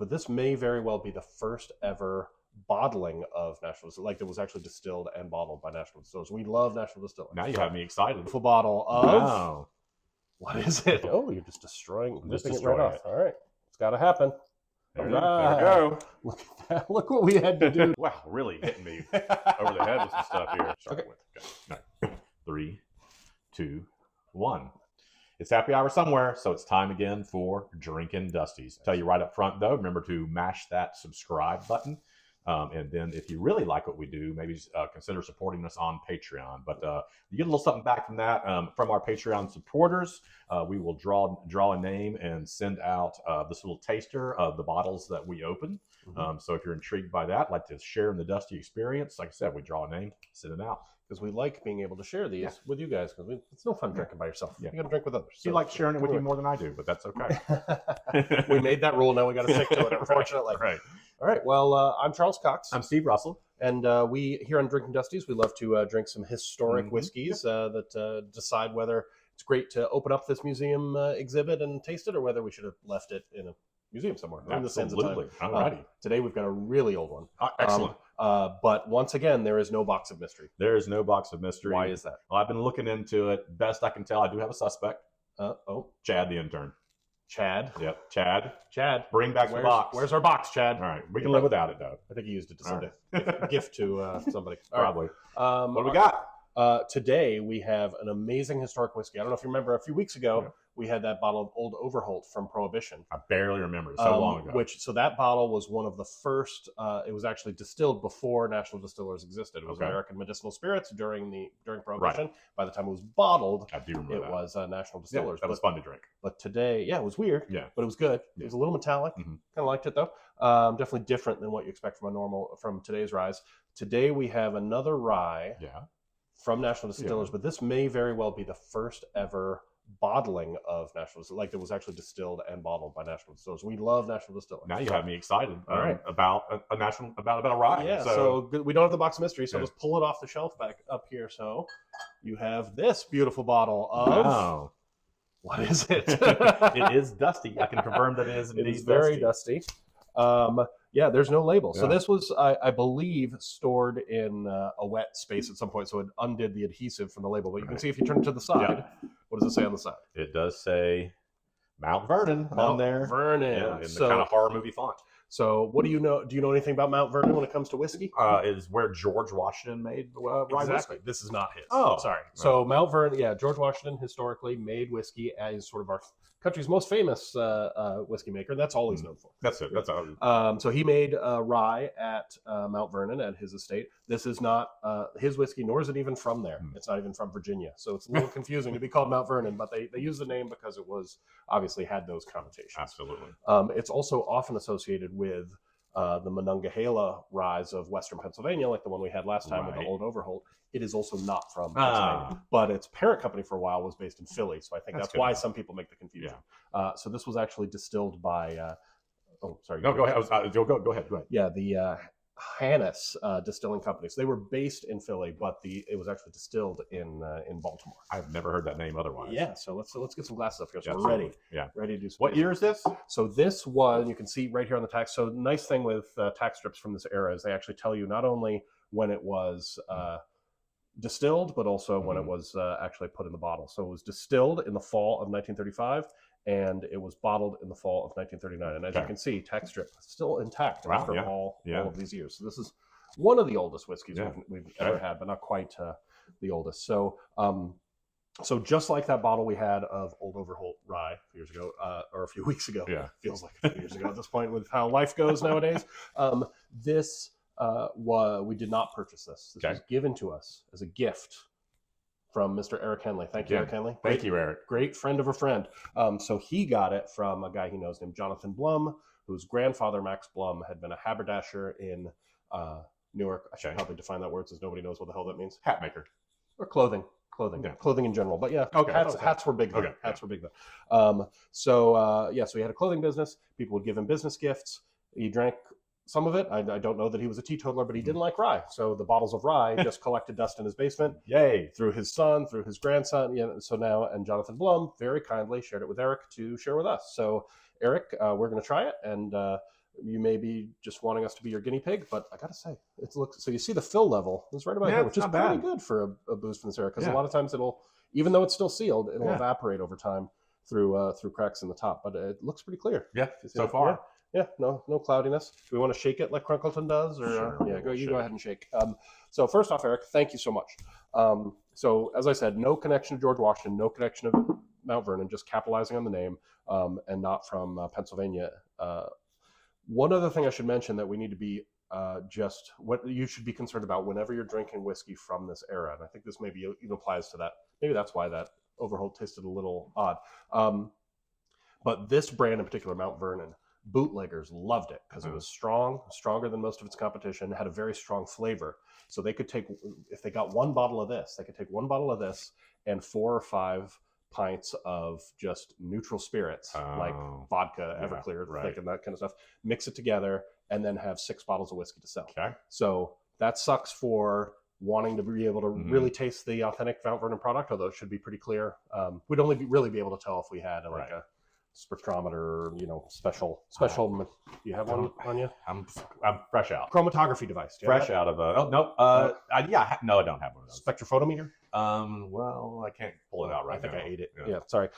but this may very well be the first ever bottling of National Distillers, like that was actually distilled and bottled by National Distillers. We love National Distillers. Now you have me excited. Beautiful bottle of... Wow. What is it? Oh, you're just destroying, ripping it right destroying off. All right. It's got to happen. There All we right. go. Look at that. Look what we had to do. Wow, really hitting me over the head with some stuff here. Okay. All right. 3, 2, 1. It's happy hour somewhere, so it's time again for Drinking Dusties. Tell you right up front, though, remember to mash that subscribe button. And then if you really like what we do, maybe consider supporting us on Patreon. But you get a little something back from that. From our Patreon supporters, we will draw a name and send out this little taster of the bottles that we open. So if you're intrigued by that, like to share in the Dusty experience, like I said, we draw a name, send it out. Because we like being able to share these with you guys. Because it's no fun drinking by yourself. You got to drink with others. So you like sharing it with you more than I do, but that's okay. We made that rule. Now we got to stick to it, unfortunately. Right. All right. Well, I'm Charles Cox. I'm Steve Russell. And we, here on Drinking Dusties, we love to drink some historic whiskeys that decide whether it's great to open up this museum exhibit and taste it, or whether we should have left it in a museum somewhere. Absolutely. All righty. Today we've got a really old one. Excellent. But once again, there is no box of mystery. There is no box of mystery. Why is that? Well, I've been looking into it. Best I can tell, I do have a suspect. Chad, the intern. Chad? Yep, Chad. Chad. Bring back the box. Where's our box, Chad? All right, we can live without it, though. I think he used it to send a gift to somebody. Probably. Right. What do we got? Today we have an amazing historic whiskey. I don't know if you remember, a few weeks ago, we had that bottle of Old Overholt from Prohibition. I barely remember. So long ago. So that bottle was one of the first. It was actually distilled before National Distillers existed. It was American medicinal spirits during Prohibition. Right. By the time it was bottled, I do remember it was National Distillers. Yeah, that was fun to drink. But today, it was weird. Yeah, but it was good. It was a little metallic. Kind of liked it though. Definitely different than what you expect from today's ryes. Today we have another rye. Yeah. From National Distillers, but this may very well be the first ever bottling of National Distillers, like that was actually distilled and bottled by National Distillers. We love National Distillers. Now you have me excited about a rye. Yeah, so we don't have the box of mystery, so just pull it off the shelf back up here. So you have this beautiful bottle of... Wow. What is it? It is dusty. I can confirm that it is indeed dusty. Very dusty. Yeah, there's no label. So this was, I believe, stored in a wet space at some point, so it undid the adhesive from the label. But you can see if you turn it to the side, what does it say on the side? It does say Mount Vernon on there. Mount Vernon. Yeah, in the kind of horror movie font. So what do you know? Do you know anything about Mount Vernon when it comes to whiskey? It is where George Washington made rye whiskey. This is not his. Oh, sorry. Right. So Mount Vernon, George Washington historically made whiskey as sort of our country's most famous whiskey maker. That's all he's known for. That's it. That's all. So he made rye at Mount Vernon at his estate. This is not his whiskey, nor is it even from there. It's not even from Virginia. So it's a little confusing to be called Mount Vernon, but they use the name because it was obviously had those connotations. Absolutely. It's also often associated with the Monongahela ryes of Western Pennsylvania, like the one we had last time with the Old Overholt. It is also not from Pennsylvania, but its parent company for a while was based in Philly, so I think that's why some people make the confusion. Yeah. So this was actually distilled by... oh, sorry. No, go ahead. Go ahead. Yeah, the Hannes Distilling Company. So they were based in Philly, but it was actually distilled in Baltimore. I've never heard that name otherwise. Yeah, so let's get some glasses up here. So we're ready. Yeah, ready to do some. What year is this? So this was, you can see right here on the tax. So the nice thing with tax strips from this era is they actually tell you not only when it was distilled, but also when it was actually put in the bottle. So it was distilled in the fall of 1935. And it was bottled in the fall of 1939. And as you can see, tax strip still intact after all of these years. So this is one of the oldest whiskeys we've ever had, but not quite the oldest. So so just like that bottle we had of Old Overholt rye a few years ago, or a few weeks ago, feels like a few years ago at this point with how life goes nowadays. We did not purchase this. This was given to us as a gift from Mr. Eric Henley. Thank you, Eric Henley. Thank you, Eric. Great friend of a friend. So he got it from a guy he knows named Jonathan Blum, whose grandfather, Max Blum, had been a haberdasher in Newark. I should probably define that word since nobody knows what the hell that means. Hat maker. Or clothing. Clothing in general. But hats were big then. Hats were big then. So he had a clothing business. People would give him business gifts. He drank some of it. I don't know that he was a teetotaler, but he didn't like rye. So the bottles of rye just collected dust in his basement. Yay. Through his son, through his grandson. So now, and Jonathan Blum very kindly shared it with Eric to share with us. So Eric, we're going to try it. And you may be just wanting us to be your guinea pig, but I gotta say, it looks. So you see the fill level is right about here, which is pretty good for a booze from this era, because a lot of times it'll, even though it's still sealed, it'll evaporate over time through cracks in the top, but it looks pretty clear. Yeah, so far. Yeah, no cloudiness. Do we want to shake it like Crunkleton does, or sure, you go ahead and shake. So first off, Eric, thank you so much. So as I said, no connection to George Washington, no connection to Mount Vernon, just capitalizing on the name, and not from Pennsylvania. One other thing I should mention that we need to be just what you should be concerned about whenever you're drinking whiskey from this era, and I think this maybe even applies to that. Maybe that's why that Overholt tasted a little odd. But this brand in particular, Mount Vernon, bootleggers loved it because it was stronger than most of its competition, had a very strong flavor. So they could take, if they got one bottle of this, they could take one bottle of this and 4 or 5 pints of just neutral spirits like vodka, Everclear, and that kind of stuff, mix it together, and then have 6 bottles of whiskey to sell. Okay. So that sucks for wanting to be able to really taste the authentic Mount Vernon product, although it should be pretty clear. We'd only really be able to tell if we had a spectrometer, special. Do you have one on you? I'm fresh out. Chromatography device. Fresh out of a. No, I don't have one of those. Spectrophotometer. Well, I can't pull it out right now. I think I ate it. Yeah, sorry.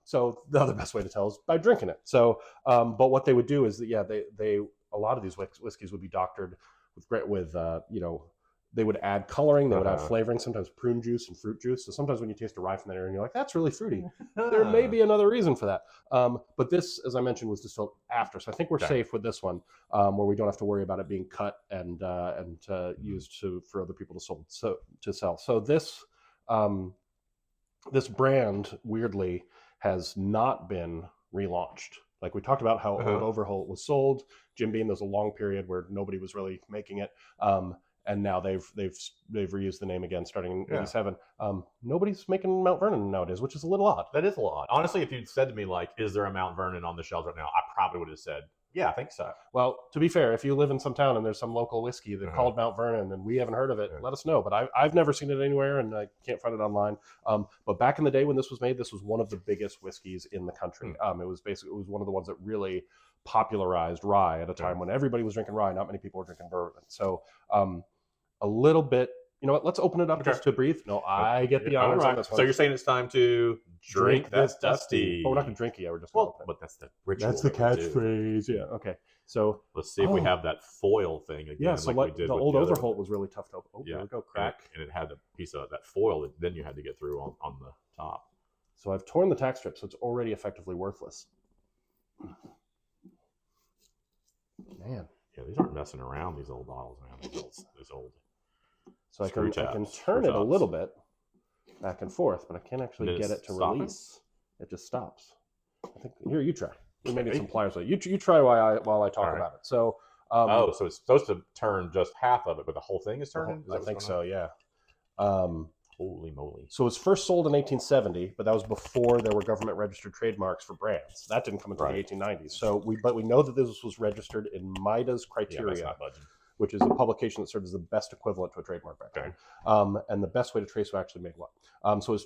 So the other best way to tell is by drinking it. So, but what they would do is that they a lot of these whiskeys would be doctored with they would add coloring, they would add flavoring, sometimes prune juice and fruit juice. So sometimes when you taste a rye from that area and you're like, that's really fruity, there may be another reason for that. But this, as I mentioned, was distilled after. So I think we're safe with this one, where we don't have to worry about it being cut and used for other people to sell. So this brand, weirdly, has not been relaunched. Like we talked about how Old Overholt was sold. Jim Beam, there's a long period where nobody was really making it. And now they've reused the name again starting in 87. Nobody's making Mount Vernon nowadays, which is a little odd. That is a little odd. Honestly, if you'd said to me, like, is there a Mount Vernon on the shelves right now? I probably would have said, yeah, I think so. Well, to be fair, if you live in some town and there's some local whiskey that called Mount Vernon and we haven't heard of it, let us know. But I've never seen it anywhere and I can't find it online. But back in the day when this was made, this was one of the biggest whiskeys in the country. It was one of the ones that really popularized rye at a time when everybody was drinking rye. Not many people were drinking bourbon. So a little bit, you know what, let's open it up just to breathe. No, I get the honors on this one. So you're saying it's time to drink this dusty. But we're not going to drink it yet. We're just but that's the ritual. That's the catchphrase. Yeah. Okay. So let's see if we have that foil thing again. Yeah. So like we did the old Overholt was really tough to open. Oh, there we go. Crack. And it had a piece of that foil that then you had to get through on the top. So I've torn the tack strip, so it's already effectively worthless. Man. Yeah, these aren't messing around, these old bottles, man. These old. So I can turn it a little bit back and forth, but I can't actually get it to release. It just stops. I think here, you try. We may need some pliers. You try while I talk about it. So so it's supposed to turn just half of it, but the whole thing is turning? I think so, yeah. Holy moly. So it was first sold in 1870, but that was before there were government registered trademarks for brands. That didn't come until the 1890s. So we know that this was registered in Midas Criteria, which is a publication that served as the best equivalent to a trademark back then. And the best way to trace who actually made what. So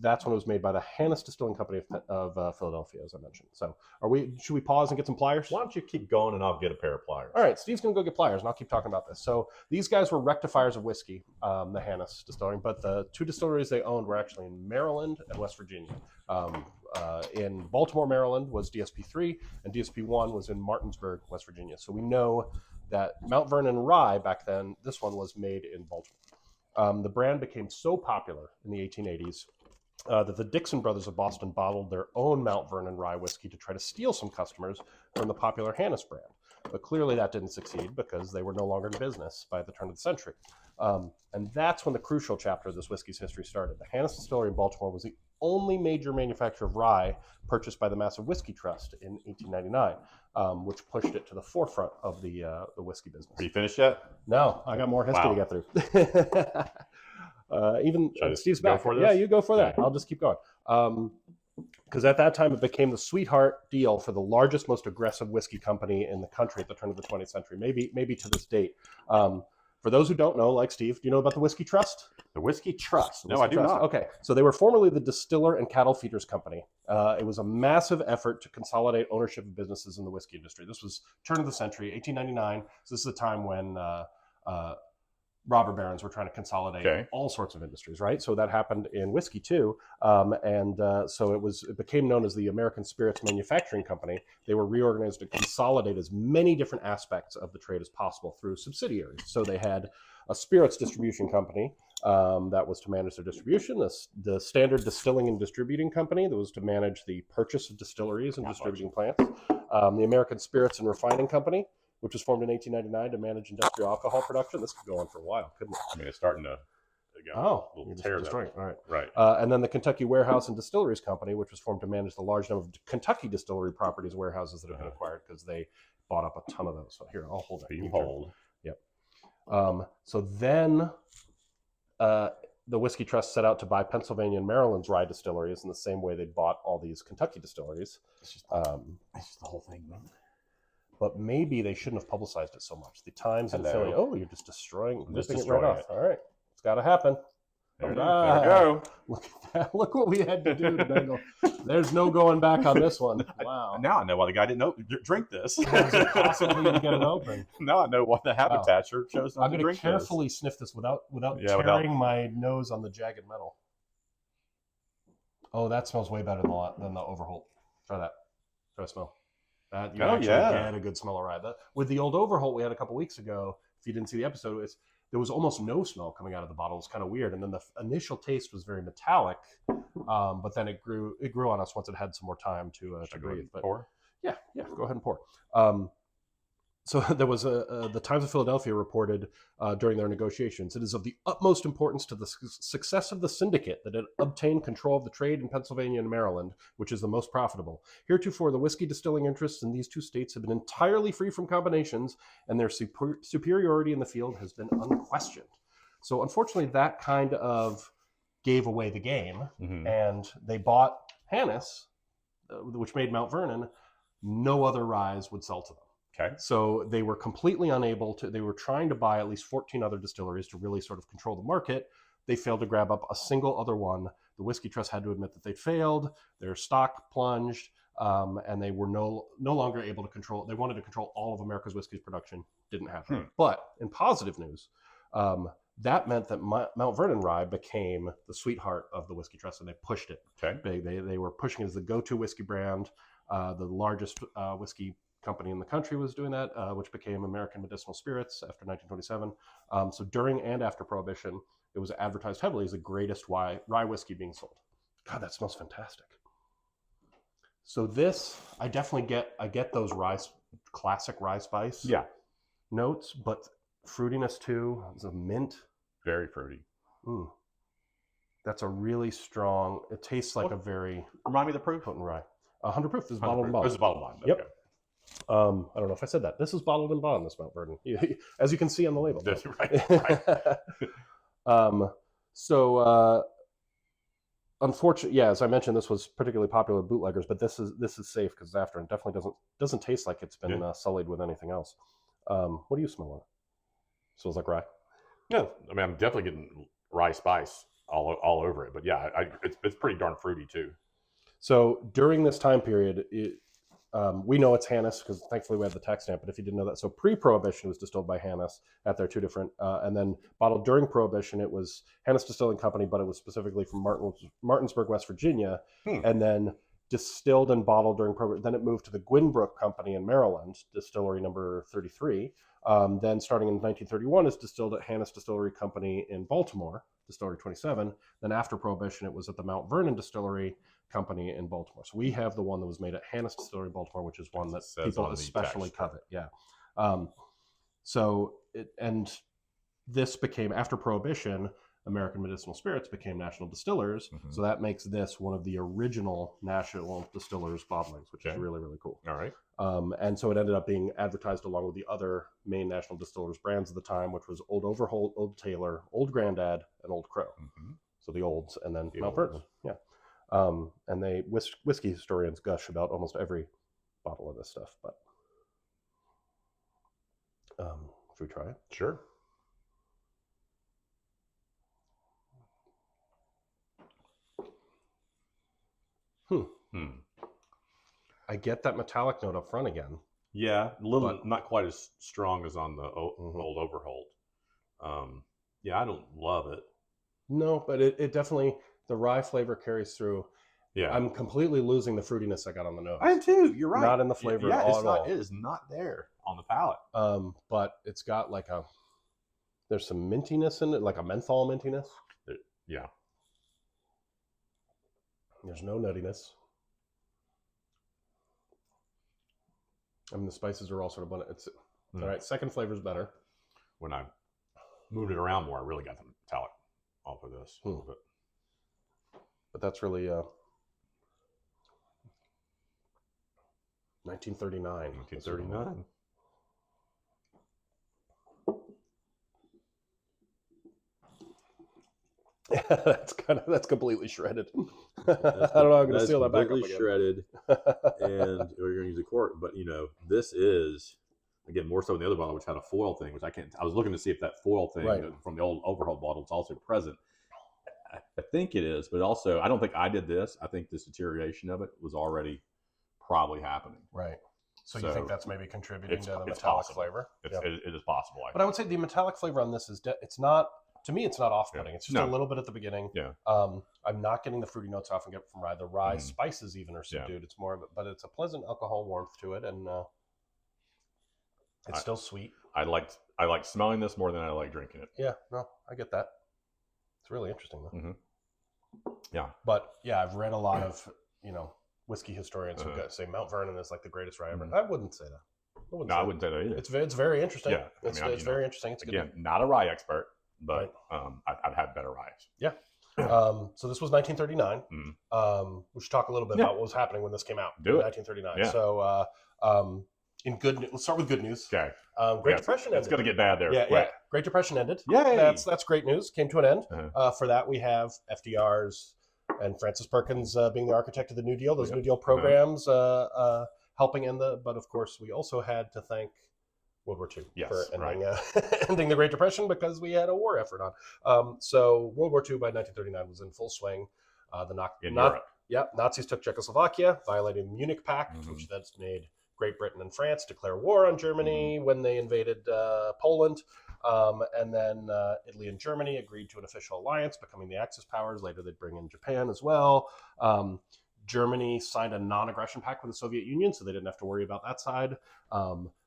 that's when it was made by the National Distilling Company of Philadelphia, as I mentioned. So should we pause and get some pliers? Why don't you keep going and I'll get a pair of pliers. All right, Steve's going to go get pliers and I'll keep talking about this. So these guys were rectifiers of whiskey, the Hannes Distilling, but the 2 distilleries they owned were actually in Maryland and West Virginia. In Baltimore, Maryland was DSP-3 and DSP-1 was in Martinsburg, West Virginia. So we know that Mount Vernon Rye back then, this one was made in Baltimore. The brand became so popular in the 1880s that the Dixon brothers of Boston bottled their own Mount Vernon Rye whiskey to try to steal some customers from the popular Hannes brand. But clearly that didn't succeed because they were no longer in business by the turn of the century. And that's when the crucial chapter of this whiskey's history started. The Hannes Distillery in Baltimore was the only major manufacturer of rye purchased by the Massive Whiskey Trust in 1899, which pushed it to the forefront of the whiskey business. Are you finished yet? No, I got more history to get through. Even Steve's back. Yeah, you go for that. I'll just keep going. Because at that time, it became the sweetheart deal for the largest, most aggressive whiskey company in the country at the turn of the 20th century, maybe to this date. For those who don't know, like Steve, do you know about the Whiskey Trust? The Whiskey Trust. The No, Whiskey I do Trust. not. Okay, so they were formerly the Distiller and Cattle Feeders Company. It was a massive effort to consolidate ownership of businesses in the whiskey industry. This was turn of the century, 1899. So this is the time when robber barons were trying to consolidate all sorts of industries, right? So that happened in whiskey too, so it became known as the American Spirits Manufacturing Company. They were reorganized to consolidate as many different aspects of the trade as possible through subsidiaries. So they had a spirits distribution company that was to manage their distribution, the Standard Distilling and Distributing Company that was to manage the purchase of distilleries and distributing plants, the American Spirits and Refining Company, which was formed in 1899 to manage industrial alcohol production. This could go on for a while, couldn't it? I mean, it's starting to go. Little tears. All right. Right. And then the Kentucky Warehouse and Distilleries Company, which was formed to manage the large number of Kentucky distillery properties, warehouses that have been acquired because they bought up a ton of those. So here, I'll hold it. You hold. Yep. So then the Whiskey Trust set out to buy Pennsylvania and Maryland's rye distilleries in the same way they bought all these Kentucky distilleries. It's just the whole thing, man. But maybe they shouldn't have publicized it so much. The Times and Philly, you're just destroying it right off. All right. It's got to happen. There we go. Look at that. Look what we had to do to There's no going back on this one. Wow. Now I know why the guy didn't drink this. Was it possibly to get it open? Now I know why the habitature chose not I'm to going drink to carefully sniff this without Yeah, tearing my nose on the jagged metal. Oh, that smells way better than the Overholt. Try that. Try a smell. You actually get a good smell of rye. With the old Overholt we had a couple weeks ago, if you didn't see the episode, there was almost no smell coming out of the bottle. It was kind of weird. And then the initial taste was very metallic, but then it grew on us once it had some more time to breathe. But pour? Yeah, go ahead and pour. So there was the Times of Philadelphia reported during their negotiations, it is of the utmost importance to the success of the syndicate that it obtained control of the trade in Pennsylvania and Maryland, which is the most profitable. Heretofore, the whiskey distilling interests in these two states have been entirely free from combinations, and their superiority in the field has been unquestioned. So unfortunately, that kind of gave away the game, and they bought Hannus, which made Mount Vernon. No other ryes would sell to them. Okay. So they were completely unable to, they were trying to buy at least 14 other distilleries to really sort of control the market. They failed to grab up a single other one. The Whiskey Trust had to admit that they failed. Their stock plunged, and they were no longer able to control, they wanted to control all of America's whiskey production. Didn't happen. But in positive news, that meant that Mount Vernon Rye became the sweetheart of the Whiskey Trust, and they pushed it. Okay. They were pushing it as the go-to whiskey brand. The largest whiskey company in the country was doing that, which became American Medicinal Spirits after 1927. So during and after Prohibition, it was advertised heavily as the greatest rye whiskey being sold. God, that smells fantastic. So this, I definitely get those classic rye spice notes, but fruitiness too. It's a mint. Very fruity. That's a really strong, it tastes like a very... Remind me of the proof? Potent rye. 100 proof. This is bottled and bond. This is bottled and bond. Yep. I don't know if I said that. This is bottled and bond, this Mount Vernon, as you can see on the label. That's right. Unfortunately, as I mentioned, this was particularly popular with bootleggers, but this is safe because it's after, and definitely doesn't taste like it's been sullied with anything else. What do you smell on it? Smells like rye. Yeah, I mean, I'm definitely getting rye spice all over it, but yeah, it's pretty darn fruity too. So during this time period, we know it's Hannus because thankfully we have the tax stamp, but if you didn't know that, so pre-Prohibition was distilled by Hannus at their two different, and then bottled during Prohibition, it was Hannus Distilling Company, but it was specifically from Martinsburg, West Virginia, and then distilled and bottled during Prohibition. Then it moved to the Gwynbrook Company in Maryland, distillery number 33. Then starting in 1931, it's distilled at Hannus Distillery Company in Baltimore, distillery 27. Then after Prohibition, it was at the Mount Vernon Distillery Company in Baltimore. So we have the one that was made at Hannus Distillery in Baltimore, which is one that people especially covet. Yeah. And this became, after Prohibition, American Medicinal Spirits became National Distillers. So that makes this one of the original National Distillers bottlings, which is really, really cool. All right. And so it ended up being advertised along with the other main National Distillers brands of the time, which was Old Overholt, Old Taylor, Old Grandad, and Old Crow. So the olds, and then Mount Vernon. Yeah. And whiskey historians gush about almost every bottle of this stuff, but should we try it? Sure. I get that metallic note up front again. Yeah, a little, not quite as strong as on the old Overhold. Yeah, I don't love it. No, but it definitely, the rye flavor carries through. Yeah, I'm completely losing the fruitiness I got on the nose. I am too. You're right. Not in the flavor yeah, at all. It is not there on the palate. But it's got like there's some mintiness in it, like a menthol mintiness. Yeah. There's no nuttiness. I mean, the spices are all sort of blended. It's all right. Second flavor's better. When I moved it around more, I really got the metallic off of this a little bit. But that's really 1939. 1939. That's completely shredded. I don't know how I'm going to seal that back up again. Shredded, and we're going to use a cork. But this is again more so than the other bottle, which had a foil thing, which I can't. I was looking to see if that foil thing from the old Overhaul bottle is also present. I think it is, but also I don't think I did this. I think this deterioration of it was already probably happening. Right. So you think that's maybe contributing to the metallic flavor? It is possible. But I would say the metallic flavor on this is it's not. To me, it's not off-putting. It's just a little bit at the beginning. Yeah. I'm not getting the fruity notes I often get from rye. The rye spices even are subdued. It's more of it, but it's a pleasant alcohol warmth to it, and it's still sweet. I like smelling this more than I like drinking it. Yeah, no, I get that. It's really interesting though. Yeah. But yeah, I've read a lot of whiskey historians who say Mount Vernon is like the greatest rye ever. I wouldn't say that. I wouldn't say that either. It's very interesting. Yeah. It's very interesting. It's again, not a rye expert. But I've had better ryes. Yeah. So this was 1939. We should talk a little bit about what was happening when this came out. Do it. 1939. Yeah. So in good news, let's start with good news. Okay. Great Depression ended. It's going to get bad there. Yeah. Great Depression ended. Yay. That's great news. Came to an end. For that, we have FDR's and Francis Perkins being the architect of the New Deal. Those New Deal programs helping end but of course, we also had to thank World War II for ending the Great Depression because we had a war effort on. So World War II by 1939 was in full swing. Europe. Nazis took Czechoslovakia, violating the Munich Pact, which then made Great Britain and France declare war on Germany when they invaded Poland. And then Italy and Germany agreed to an official alliance, becoming the Axis powers. Later, they'd bring in Japan as well. Germany signed a non-aggression pact with the Soviet Union, so they didn't have to worry about that side.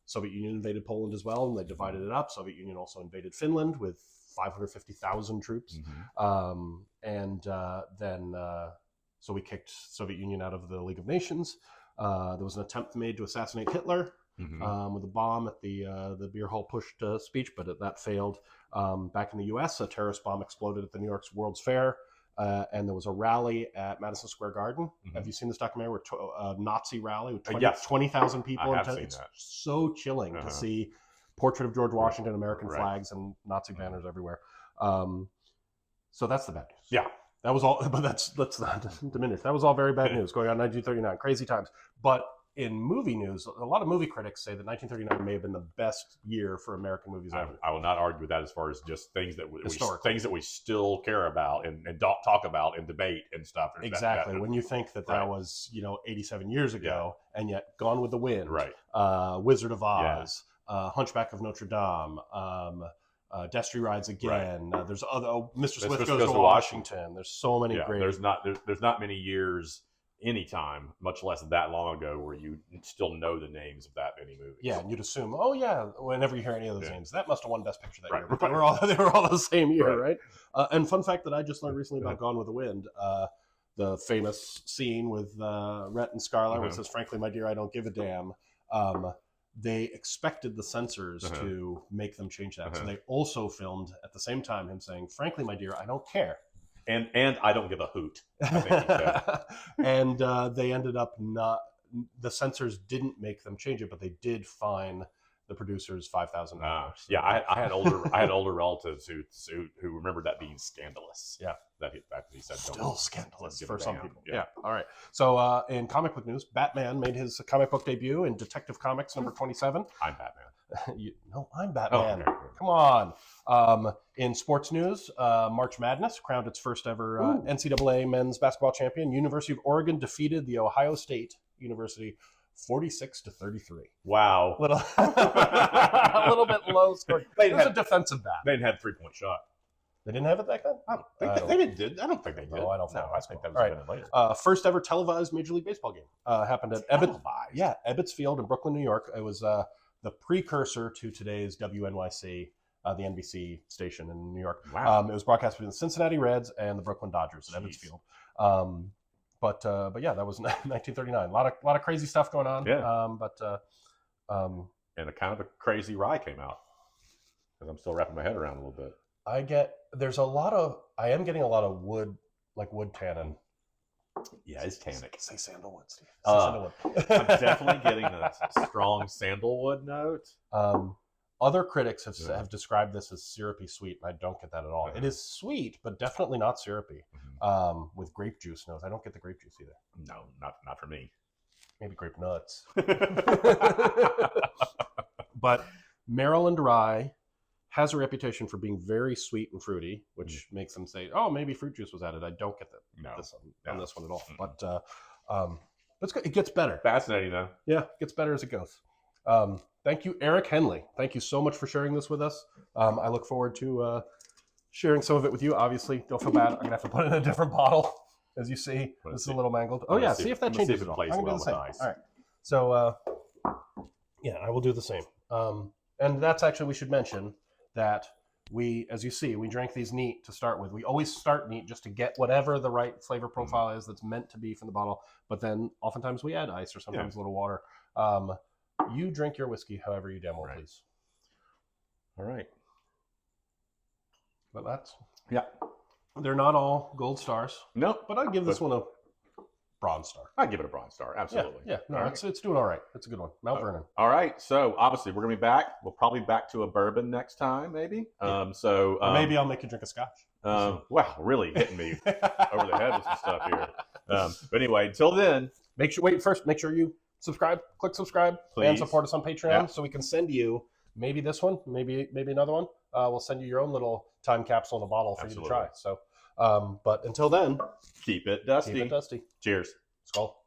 Soviet Union invaded Poland as well, and they divided it up. Soviet Union also invaded Finland with 550,000 troops. So we kicked Soviet Union out of the League of Nations. There was an attempt made to assassinate Hitler with a bomb at the beer hall pushed speech, but that failed. Back in the U.S., a terrorist bomb exploded at the New York's World's Fair. And there was a rally at Madison Square Garden. Have you seen this documentary? A Nazi rally with 20,000 people. I have seen it's that. so chilling to see portrait of George Washington, American flags, and Nazi banners everywhere. So that's the bad news. Yeah. That was all, but let's not diminish. That was all very bad news going on in 1939. Crazy times. But in movie news, a lot of movie critics say that 1939 may have been the best year for American movies ever. I will not argue with that as far as just things that we still care about and talk about and debate and stuff. Exactly. When you think that was 87 years ago, and yet Gone with the Wind, Wizard of Oz, Hunchback of Notre Dame, Destry Rides Again. There's other Mr. Swift Goes to Washington. There's so many great. There's not many years. Anytime, much less that long ago, where you still know the names of that many movies. Yeah, and you'd assume, whenever you hear any of those names, that must have won Best Picture that year. But they were all the same year, right? And fun fact that I just learned recently about Gone with the Wind, the famous scene with Rhett and Scarlett, where it says, "Frankly, my dear, I don't give a damn." They expected the censors to make them change that, so they also filmed at the same time him saying, "Frankly, my dear, I don't care." And I don't give a hoot, I think he said. And they ended up the censors didn't make them change it, but they did fine the producers $5,000. I had older relatives who remembered that being scandalous. Yeah. That he said. Still scandalous for some people. Yeah. All right. So in comic book news, Batman made his comic book debut in Detective Comics number 27. I'm Batman. No, I'm Batman. Oh, okay. Come on. In sports news, March Madness crowned its first ever NCAA men's basketball champion. University of Oregon defeated the Ohio State University 46-33. Wow. A little bit low scoring. It was a defensive bat. They didn't have 3-point shot. They didn't have it back then? I don't think they did. I don't think they did. No, I don't think I think that was All a minute later. First ever televised Major League Baseball game happened at Ebbets. Televised? Yeah, Ebbets Field in Brooklyn, New York. It was the precursor to today's WNYC, the NBC station in New York. Wow. It was broadcast between the Cincinnati Reds and the Brooklyn Dodgers at Ebbets Field. But yeah, that was 1939. A lot of crazy stuff going on. Yeah. And a kind of a crazy rye came out, because I'm still wrapping my head around a little bit. I am getting a lot of wood, like wood tannin. Yeah, it's tannic. Say sandalwood, Steve. Say sandalwood. I'm definitely getting a strong sandalwood note. Other critics have described this as syrupy sweet, and I don't get that at all. It is sweet, but definitely not syrupy. With grape juice notes, I don't get the grape juice either. No, not for me. Maybe grape nuts. But Maryland rye has a reputation for being very sweet and fruity, which makes them say, "Oh, maybe fruit juice was added." I don't get that on this one at all. But it's good. It gets better. Fascinating, though. Yeah, it gets better as it goes. Thank you, Eric Henley. Thank you so much for sharing this with us. I look forward to sharing some of it with you. Obviously, don't feel bad. I'm gonna have to put it in a different bottle, as you see. This is a little mangled. Oh yeah, see if that changes at all. I'm gonna do the same. All right. So yeah, I will do the same. And that's actually, we should mention that we, as you see, we drank these neat to start with. We always start neat just to get whatever the right flavor profile is that's meant to be from the bottle. But then oftentimes we add ice or sometimes a little water. You drink your whiskey however you damn well please. All right. But that's... Yeah. They're not all gold stars. No. But I'd give this one a bronze star. I'd give it a bronze star. Absolutely. Yeah. No, it's doing all right. It's a good one. Mount Vernon. All right. So obviously we're going to be back. We'll probably be back to a bourbon next time, maybe. Or maybe I'll make you drink a scotch. Wow, really hitting me over the head with some stuff here. But anyway, until then, make sure you subscribe, click subscribe, please, and support us on Patreon so we can send you maybe this one, maybe another one. We'll send you your own little time capsule in a bottle for you to try. So, but until then, keep it dusty. Keep it dusty. Cheers. Skull.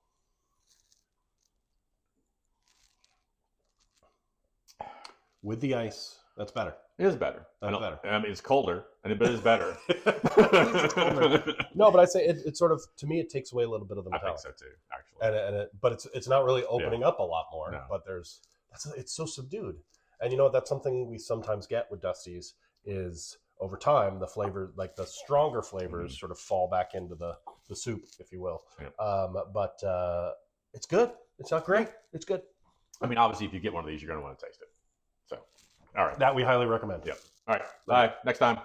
With the ice, that's better. It is better. That's better. I mean, it's colder, but it is better. No, but I'd say it sort of, to me, it takes away a little bit of the metallic. I think so too, actually. But it's not really opening up a lot more. No. But it's so subdued. And you know, that's something we sometimes get with Dusties is over time, the flavor, like the stronger flavors sort of fall back into the soup, if you will. Yeah. But it's good. It's not great. It's good. I mean, obviously, if you get one of these, you're going to want to taste it. So, all right. That we highly recommend. Yep. All right. Bye. Next time.